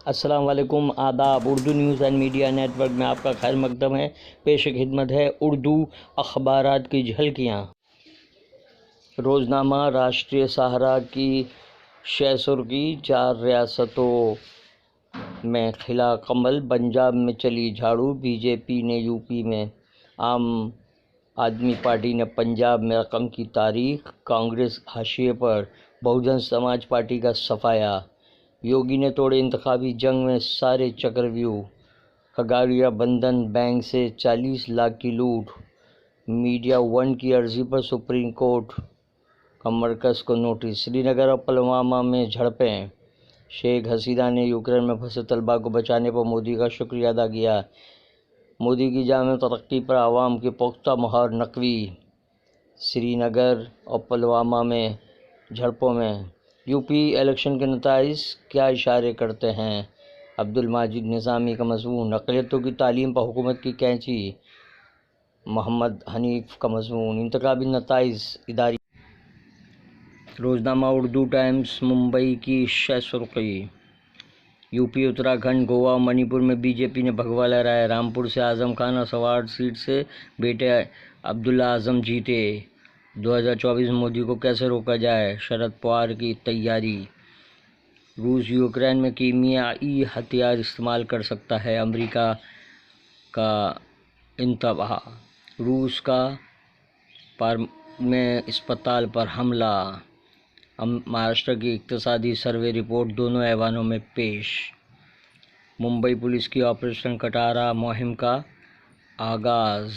السلام علیکم، آداب۔ Urdu news and media network میں آپ کا خیر مقدم ہے۔ پیش خدمت ہے اردو اخبارات کی جھلکیاں۔ روزنامہ راشٹریہ سہارا کی شہ سرخی، 4 ریاستوں میں خلا کمل، پنجاب میں چلی جھاڑو، بی جے پی نے یو پی میں، عام آدمی پارٹی نے پنجاب میں رقم کی تاریخ، کانگریس حاشیے پر، بہوجن سماج پارٹی کا صفایا، یوگی نے توڑے انتخابی جنگ میں سارے چکرویو، کھگڑیہ بندھن بینک سے 40 لاکھ کی لوٹ، میڈیا ون کی عرضی پر سپریم کورٹ کا مرکز کو نوٹس، سری نگر اور پلوامہ میں جھڑپیں، شیخ حسینہ نے یوکرین میں پھنسے طلباء کو بچانے پر مودی کا شکریہ ادا کیا، مودی کی جامع ترقی پر عوام کی پختہ مہر نقوی، سری نگر اور پلوامہ میں جھڑپوں میں یو پی الیکشن کے نتائج کیا اشارے کرتے ہیں؟ عبدالمجید نظامی کا مضمون، اقلیتوں کی تعلیم پر حکومت کی کینچی، محمد حنیف کا مضمون، انتخابی نتائج اداری۔ روزنامہ اردو ٹائمز ممبئی کی شہ سرخی، یو پی، اتراکھنڈ، گوا اور منی پور میں بی جے پی نے بھگوا لہرائے، رامپور سے اعظم خان اور سواڑ سیٹ سے بیٹے عبداللہ اعظم جیتے، 2024 میں مودی کو کیسے روکا جائے، شرد پوار کی تیاری، روس یوکرین میں کیمیائی ہتھیار استعمال کر سکتا ہے، امریکہ کا انتباہ، روس کا میں اسپتال پر حملہ، مہاراشٹر کی اقتصادی سروے رپورٹ دونوں ایوانوں میں پیش، ممبئی پولیس کی آپریشن کٹارا مہم کا آغاز،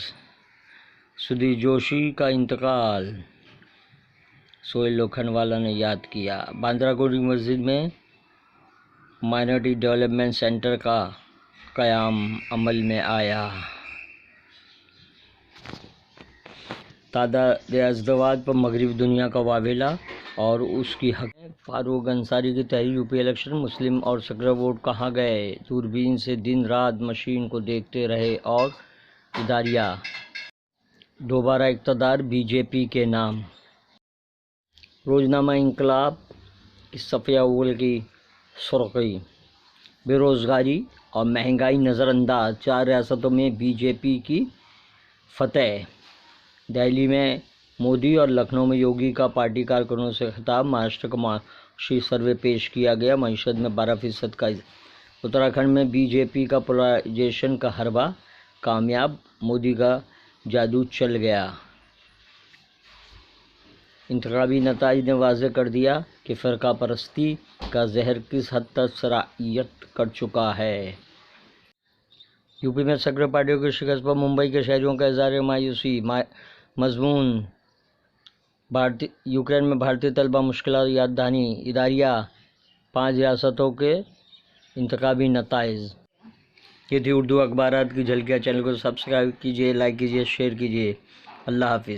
سدھیر جوشی کا انتقال، سہیل لوکھنڈوالا نے یاد کیا، باندرا کوٹ مسجد میں مائنرٹی ڈیولپمنٹ سینٹر کا قیام عمل میں آیا، تعداد ازدواج پر مغربی دنیا کا واویلا اور اس کی حقیقت، فاروق انصاری کی تحریر، یو پی الیکشن، مسلم اور سیکولر ووٹ کہاں گئے، دوربین سے دن رات مشین کو دیکھتے رہے اور اداریہ، دوبارہ اقتدار بی جے پی کے نام۔ روزنامہ انقلاب کی صفحہ اول کی سرخی، بے روزگاری اور مہنگائی نظر انداز، 4 ریاستوں میں بی جے پی کی فتح، دہلی میں مودی اور لکھنؤ میں یوگی کا پارٹی کارکنوں سے خطاب، مہاراشٹر کا معاشی سروے پیش کیا گیا، معیشت میں 12% کا اضافہ، اتراکھنڈ میں بی جے پی کا پولرائزیشن کا حربہ کامیاب، مودی کا جادو چل گیا، انتخابی نتائج نے واضح کر دیا کہ فرقہ پرستی کا زہر کس حد تک سرایت کر چکا ہے، یو پی میں سیکولر پارٹیوں کی شکست پر ممبئی کے شہریوں کا اظہار مایوسی، مضمون، یوکرین میں بھارتی طلباء مشکلات یاد دہانی، اداریہ، 5 ریاستوں کے انتخابی نتائج۔ یہ تھی اردو اخبارات کی جھلکیاں، چینل کو سبسکرائب کیجیے، لائک کیجیے، شیئر کیجیے۔ اللہ حافظ۔